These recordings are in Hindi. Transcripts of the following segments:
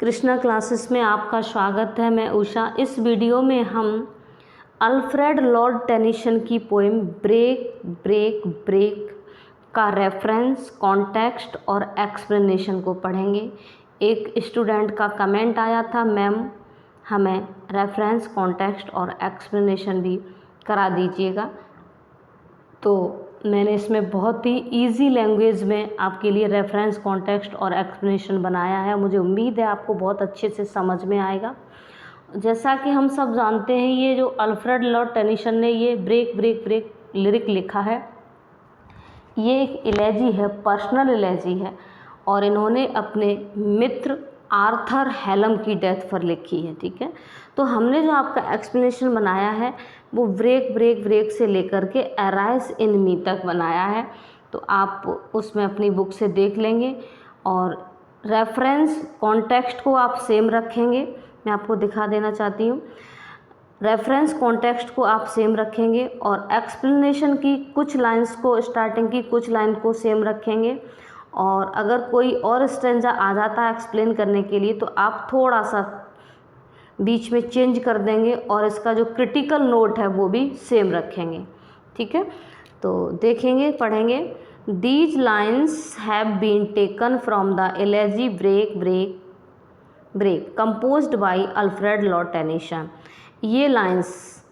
कृष्णा क्लासेस में आपका स्वागत है। मैं उषा। इस वीडियो में हम अल्फ्रेड लॉर्ड टेनिसन की पोएम ब्रेक ब्रेक ब्रेक का रेफरेंस, कॉन्टेक्स्ट और एक्सप्लेनेशन को पढ़ेंगे। एक स्टूडेंट का कमेंट आया था, मैम हमें रेफरेंस, कॉन्टेक्स्ट और एक्सप्लेनेशन भी करा दीजिएगा। तो मैंने इसमें बहुत ही इजी लैंग्वेज में आपके लिए रेफरेंस, कॉन्टेक्स्ट और एक्सप्लेनेशन बनाया है। मुझे उम्मीद है आपको बहुत अच्छे से समझ में आएगा। जैसा कि हम सब जानते हैं, ये जो अल्फ्रेड लॉर्ड टेनिसन ने ये ब्रेक ब्रेक ब्रेक लिरिक लिखा है, ये एक इलेजी है, पर्सनल इलेजी है, और इन्होंने अपने मित्र आर्थर हेलम की डेथ पर लिखी है। ठीक है, तो हमने जो आपका एक्सप्लेनेशन बनाया है वो ब्रेक ब्रेक ब्रेक से लेकर के अराइज इन मी तक बनाया है। तो आप उसमें अपनी बुक से देख लेंगे और रेफरेंस, कॉन्टेक्स्ट को आप सेम रखेंगे। मैं आपको दिखा देना चाहती हूँ, रेफरेंस कॉन्टेक्स्ट को आप सेम रखेंगे और एक्सप्लेनेशन की कुछ लाइंस को, स्टार्टिंग की कुछ लाइन को सेम रखेंगे। और अगर कोई और स्ट्रेंजा आ जाता है एक्सप्लेन करने के लिए तो आप थोड़ा सा बीच में चेंज कर देंगे और इसका जो क्रिटिकल नोट है वो भी सेम रखेंगे। ठीक है, तो देखेंगे, पढ़ेंगे। These lines have been taken from the elegy break break break composed by Alfred Lord Tennyson. ये लाइन्स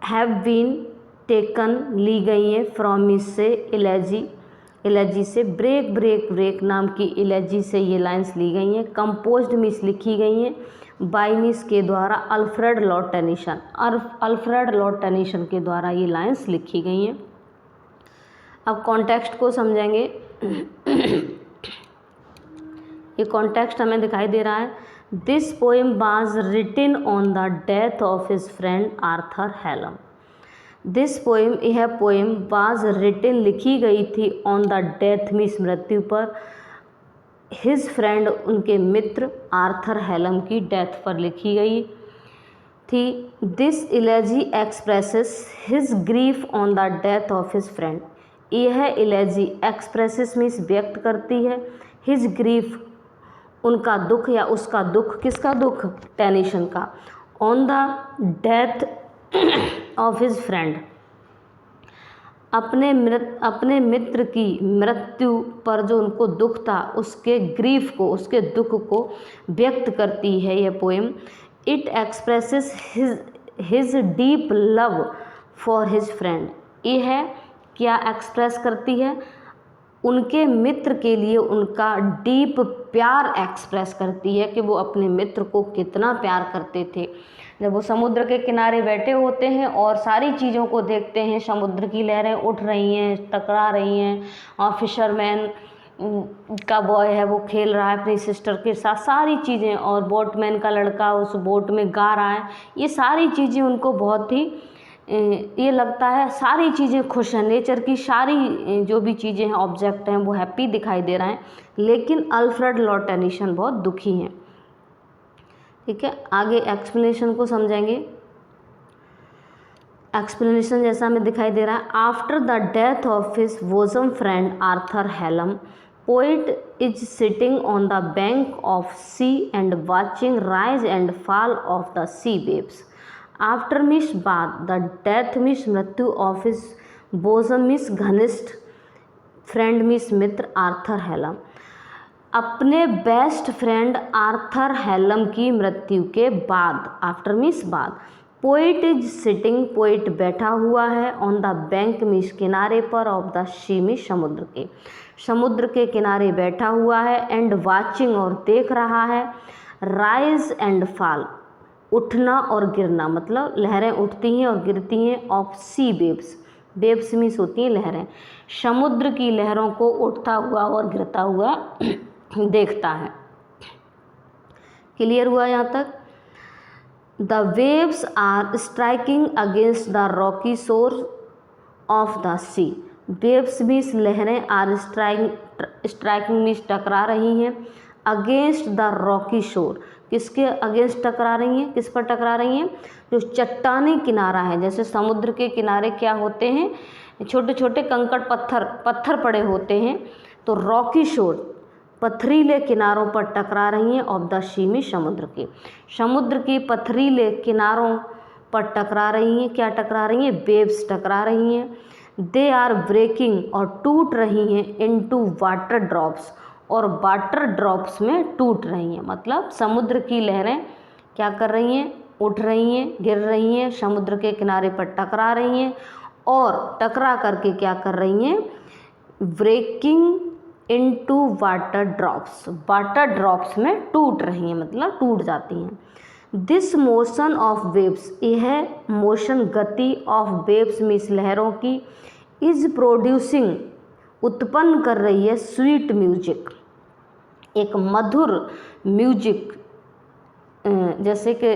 हैव बीन टेकन, ली गई हैं, फ्रॉम इससे एलेजी से, ब्रेक ब्रेक ब्रेक नाम की एलेजी से ये लाइन्स ली गई हैं। कंपोज्ड मीन्स लिखी गई हैं, बाय मीन्स के द्वारा, Alfred Lord Tennyson, Alfred Lord Tennyson के द्वारा ये लाइन्स लिखी गई हैं। अब कॉन्टेक्स्ट को समझेंगे। ये कॉन्टेक्स्ट हमें दिखाई दे रहा है। This poem was written on the death of his friend Arthur Hallam. This poem, यह पोएम वाज रिटन, लिखी गई थी, ऑन द डेथ मीन्स मृत्यु पर, हिज फ्रेंड उनके मित्र आर्थर हेलम की डेथ पर लिखी गई थी। This इलेजी expresses his grief on the death of his friend. यह इलेजी एक्सप्रेसेस मीन्स व्यक्त करती है, हिज ग्रीफ उनका दुख या उसका दुख, किसका दुख? टेनिसन का, on the death of his friend, अपने मित्र की मृत्यु पर जो उनको दुख था, उसके ग्रीफ को, उसके दुख को व्यक्त करती है यह poem. It expresses his deep love for his friend. यह क्या एक्सप्रेस करती है? उनके मित्र के लिए उनका डीप प्यार एक्सप्रेस करती है कि वो अपने मित्र को कितना प्यार करते थे। जब वो समुद्र के किनारे बैठे होते हैं और सारी चीज़ों को देखते हैं, समुद्र की लहरें उठ रही हैं, टकरा रही हैं, और फिशरमैन का बॉय है वो खेल रहा है अपनी सिस्टर के साथ, सारी चीज़ें, और बोटमैन का लड़का उस बोट में गा रहा है, ये सारी चीज़ें उनको बहुत ही, ये लगता है सारी चीज़ें खुश हैं, नेचर की सारी जो भी चीज़ें हैं, ऑब्जेक्ट हैं, वो हैप्पी दिखाई दे रहे हैं। लेकिन अल्फ्रेड लॉर्ड टेनिसन बहुत दुखी हैं। ठीक है, आगे एक्सप्लेनेशन को समझेंगे। एक्सप्लेनेशन जैसा हमें दिखाई दे रहा है। After the death of his bosom friend Arthur Hallam, poet is sitting on the bank of sea and watching rise and fall of the sea waves. After means बाद, द डेथ मीन्स मृत्यु, ऑफ हिज बोसम मीन्स घनिष्ठ, फ्रेंड मीन्स मित्र, आर्थर हेलम, अपने बेस्ट फ्रेंड आर्थर हेलम की मृत्यु के बाद, आफ्टर मीन्स बाद, पोएट इज सिटिंग, पोएट बैठा हुआ है, ऑन द बैंक मीन्स किनारे पर, ऑफ द सी मीन्स समुद्र के किनारे बैठा हुआ है, एंड वाचिंग और देख रहा है, राइज एंड फॉल उठना और गिरना, मतलब लहरें उठती हैं और गिरती हैं, of sea waves, waves means होती हैं लहरें, समुद्र की लहरों को उठता हुआ और गिरता हुआ देखता है। क्लियर हुआ यहाँ तक? The waves are striking against the rocky shore of the sea. Waves means लहरें, आर स्ट्राइकिंग मीन्स टकरा रही हैं, अगेंस्ट द रॉकी शोर, किसके अगेंस्ट टकरा रही हैं? किस पर टकरा रही हैं? जो चट्टानी किनारा है, जैसे समुद्र के किनारे क्या होते हैं, छोटे छोटे कंकड़ पत्थर पड़े होते हैं, तो रॉकी शोर पथरीले किनारों पर टकरा रही हैं ऑफ द सी, समुद्र की पथरीले किनारों पर टकरा रही हैं। क्या टकरा रही हैं? वेव्स टकरा रही हैं। दे आर ब्रेकिंग और टूट रही हैं इनटू वाटर ड्रॉप्स, और वाटर ड्रॉप्स में टूट रही हैं। मतलब समुद्र की लहरें क्या कर रही हैं? उठ रही हैं, गिर रही हैं, समुद्र के किनारे पर टकरा रही हैं और टकरा करके क्या कर रही हैं? Breaking into water drops, water drops में टूट रही हैं, मतलब टूट जाती हैं। दिस मोशन ऑफ वेव्स, यह मोशन गति ऑफ वेव्स मीन्स लहरों की, इज प्रोड्यूसिंग उत्पन्न कर रही है स्वीट म्यूजिक, एक मधुर म्यूजिक। जैसे कि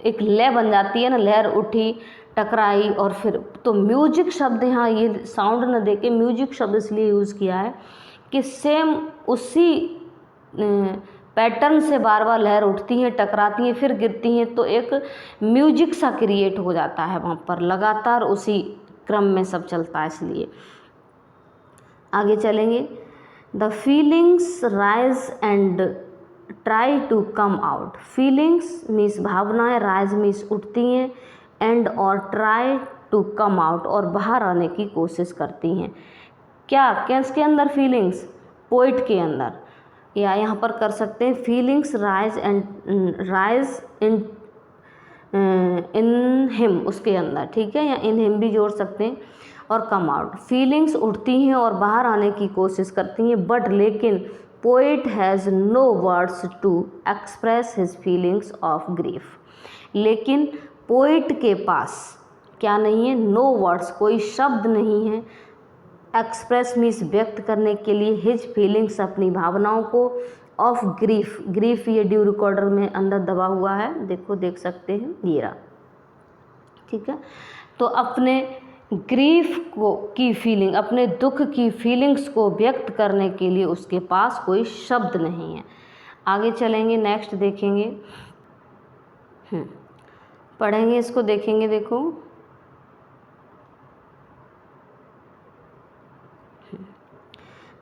एक लय बन जाती है ना, लहर उठी टकराई और फिर, तो म्यूजिक शब्द यहाँ ये साउंड न देके म्यूजिक शब्द इसलिए यूज़ किया है कि सेम उसी पैटर्न से बार बार लहर उठती हैं, टकराती हैं, फिर गिरती हैं, तो एक म्यूजिक सा क्रिएट हो जाता है वहाँ पर, लगातार उसी क्रम में सब चलता है। इसलिए आगे चलेंगे। The feelings rise and try to come out, feelings means भावनाएं, राइज मीन्स उठती हैं, एंड और ट्राई टू कम आउट और बाहर आने की कोशिश करती हैं। क्या किसके अंदर? फीलिंग्स, पोइट के अंदर, या यहाँ पर कर सकते हैं feelings rise and rise in him, उसके अंदर, ठीक है, या इन हिम भी जोड़ सकते हैं, और कम आउट। फीलिंग्स उठती हैं और बाहर आने की कोशिश करती हैं, बट लेकिन poet has no words to express his feelings of grief, लेकिन पोइट के पास क्या नहीं है? नो वर्ड्स, कोई शब्द नहीं है, एक्सप्रेस मीन्स व्यक्त करने के लिए, हिज फीलिंग्स अपनी भावनाओं को, ऑफ ग्रीफ, ग्रीफ ये ड्यू रिकॉर्डर में अंदर दबा हुआ है, देखो देख सकते हैं ये रहा, ठीक है। तो अपने ग्रीफ को की फीलिंग, अपने दुख की फीलिंग्स को व्यक्त करने के लिए उसके पास कोई शब्द नहीं है। आगे चलेंगे, नेक्स्ट देखेंगे, पढ़ेंगे इसको, देखेंगे। देखो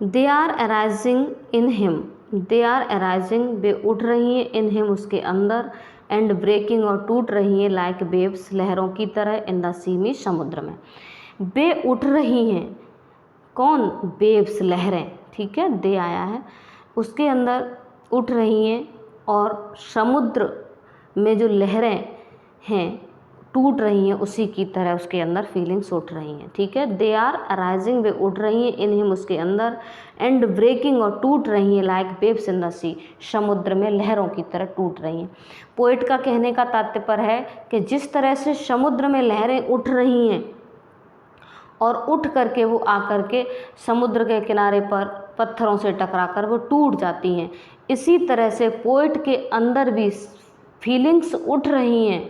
they are arising in him, they are arising वे उठ रही हैं, इन हिम उसके अंदर, एंड ब्रेकिंग और टूट रही हैं, लाइक वेव्स लहरों की तरह, इन द सी में समुद्र में। वे उठ रही हैं, कौन? वेव्स लहरें, ठीक है, दे आया है, उसके अंदर उठ रही हैं, और समुद्र में जो लहरें हैं टूट रही हैं, उसी की तरह उसके अंदर फीलिंग्स उठ रही हैं, ठीक है। दे आर अराइजिंग वे उठ रही हैं, इन हिम उसके अंदर, एंड ब्रेकिंग और टूट रही हैं, लाइक वेव्स इन द सी समुद्र में लहरों की तरह टूट रही हैं। पोइट का कहने का तात्पर्य है कि जिस तरह से समुद्र में लहरें उठ रही हैं और उठ करके वो आकर के समुद्र के किनारे पर पत्थरों से टकरा कर वो टूट जाती हैं, इसी तरह से पोइट के अंदर भी फीलिंग्स उठ रही हैं,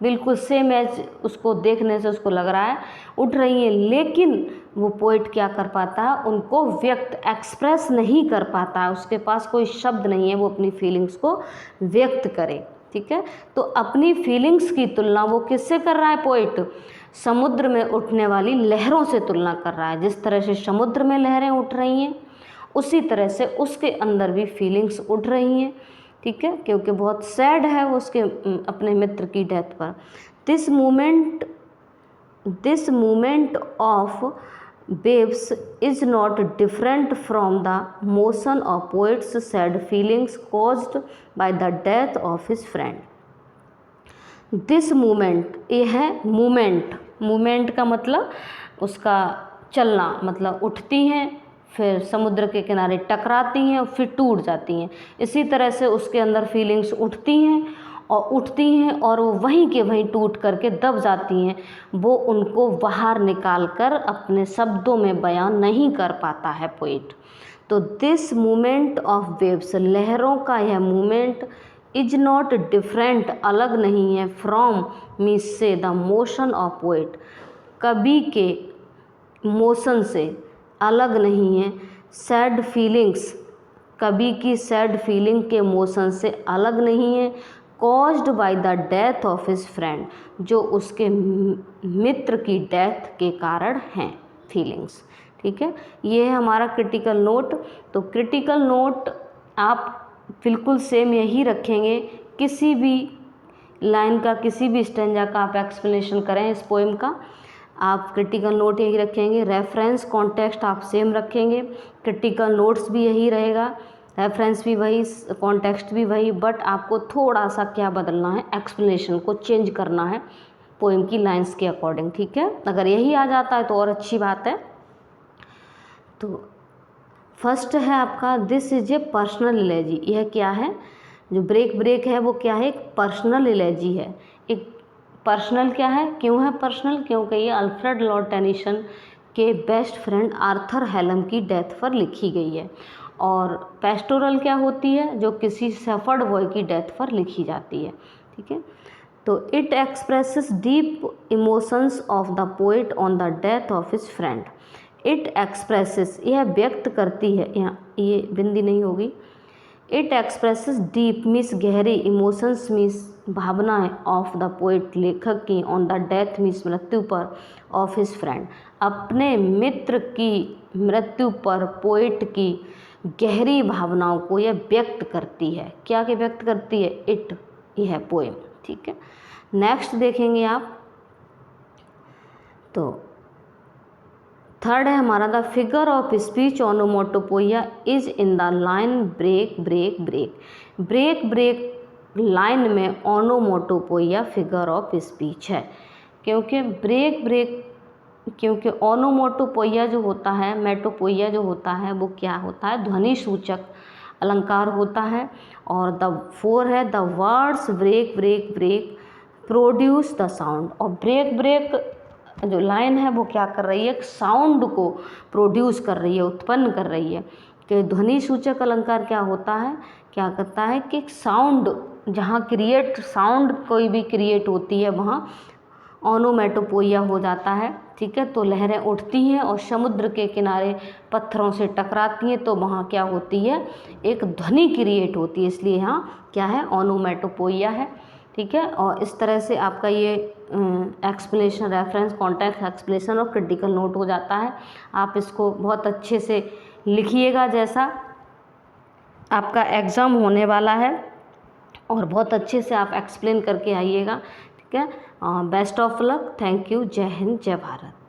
बिल्कुल सेम एज उसको देखने से उसको लग रहा है उठ रही हैं, लेकिन वो पोइट क्या कर पाता है? उनको व्यक्त, एक्सप्रेस नहीं कर पाता है, उसके पास कोई शब्द नहीं है वो अपनी फीलिंग्स को व्यक्त करे, ठीक है। तो अपनी फीलिंग्स की तुलना वो किससे कर रहा है? पोइट समुद्र में उठने वाली लहरों से तुलना कर रहा है। जिस तरह से समुद्र में लहरें उठ रही हैं, उसी तरह से उसके अंदर भी फीलिंग्स उठ रही हैं, ठीक है, क्योंकि बहुत सैड है वो उसके अपने मित्र की डेथ पर। This movement of waves is not different from the motion of poets sad feelings caused by the death of his friend. This movement, ये है मूवमेंट, मूवमेंट का मतलब उसका चलना, मतलब उठती हैं, फिर समुद्र के किनारे टकराती हैं और फिर टूट जाती हैं। इसी तरह से उसके अंदर फीलिंग्स उठती हैं और वो वहीं के वहीं टूट करके दब जाती हैं। वो उनको बाहर निकाल कर अपने शब्दों में बयान नहीं कर पाता है पोइट। तो दिस मूवमेंट ऑफ वेव्स, लहरों का यह मूवमेंट, इज नॉट डिफरेंट, अलग नहीं है, फ्रॉम मीन्स से द मोशन ऑफ पोइट, कवि के मोशन से अलग नहीं है। सैड फीलिंग्स, कवि की सैड फीलिंग के मोशन से अलग नहीं है। Caused by the death of his friend, जो उसके मित्र की डेथ के कारण हैं फीलिंग्स, ठीक है। ये है हमारा क्रिटिकल नोट। तो क्रिटिकल नोट आप बिल्कुल सेम यही रखेंगे, किसी भी लाइन का, किसी भी स्टेंजा का आप एक्सप्लेनेशन करें इस पोएम का, आप क्रिटिकल नोट यही रखेंगे। रेफरेंस कॉन्टेक्स्ट आप सेम रखेंगे, क्रिटिकल नोट्स भी यही रहेगा, रेफरेंस भी वही, कॉन्टेक्स्ट भी वही, बट आपको थोड़ा सा क्या बदलना है, एक्सप्लेनेशन को चेंज करना है पोएम की लाइंस के अकॉर्डिंग, ठीक है। अगर यही आ जाता है तो और अच्छी बात है। तो फर्स्ट है आपका दिस इज ए पर्सनल इलेजी। यह क्या है, जो ब्रेक ब्रेक है वो क्या है, एक पर्सनल इलेजी है। एक पर्सनल क्या है, क्यों है पर्सनल, क्योंकि ये अल्फ्रेड लॉर्ड टेनिसन के बेस्ट फ्रेंड आर्थर हेलम की डेथ पर लिखी गई है। और पेस्टोरल क्या होती है, जो किसी सफर्ड बॉय की डेथ पर लिखी जाती है, ठीक है। तो it expresses deep emotions of the poet on the death of his friend. It expresses, यह व्यक्त करती है, यहाँ ये बिंदी नहीं होगी। इट एक्सप्रेसेस डीप मीन्स गहरी, इमोशंस मीन्स भावनाएं, ऑफ द पोइट लेखक की, ऑन द डेथ मीन्स मृत्यु पर, ऑफ हिज फ्रेंड अपने मित्र की मृत्यु पर पोइट की गहरी भावनाओं को यह व्यक्त करती है। क्या के व्यक्त करती है, इट, यह है पोएम, ठीक है। नेक्स्ट देखेंगे आप, तो थर्ड है हमारा the figure of speech onomatopoeia is in the line break break break. Break break line में ओनोमोटोपोइया फिगर ऑफ स्पीच है, क्योंकि ब्रेक ब्रेक, क्योंकि ओनोमोटोपोइया जो होता है, मेटोपोइया जो होता है वो क्या होता है, ध्वनि सूचक अलंकार होता है। और द फोर है the words break break break produce the sound. और ब्रेक ब्रेक जो लाइन है वो क्या कर रही है, एक साउंड को प्रोड्यूस कर रही है, उत्पन्न कर रही है। कि ध्वनि सूचक अलंकार क्या होता है, क्या करता है कि साउंड, जहाँ क्रिएट साउंड कोई भी क्रिएट होती है वहाँ ओनोमेटोपोइया हो जाता है, ठीक है। तो लहरें उठती हैं और समुद्र के किनारे पत्थरों से टकराती हैं, तो वहाँ क्या होती है, एक ध्वनि क्रिएट होती है, इसलिए यहाँ क्या है, ओनोमेटोपोइया है, ठीक है। और इस तरह से आपका ये एक्सप्लेनेशन, रेफरेंस, कॉन्टेक्स्ट, एक्सप्लेनेशन और क्रिटिकल नोट हो जाता है। आप इसको बहुत अच्छे से लिखिएगा, जैसा आपका एग्ज़ाम होने वाला है, और बहुत अच्छे से आप एक्सप्लेन करके आइएगा, ठीक है। Best of luck, thank you, जय हिंद, जय भारत।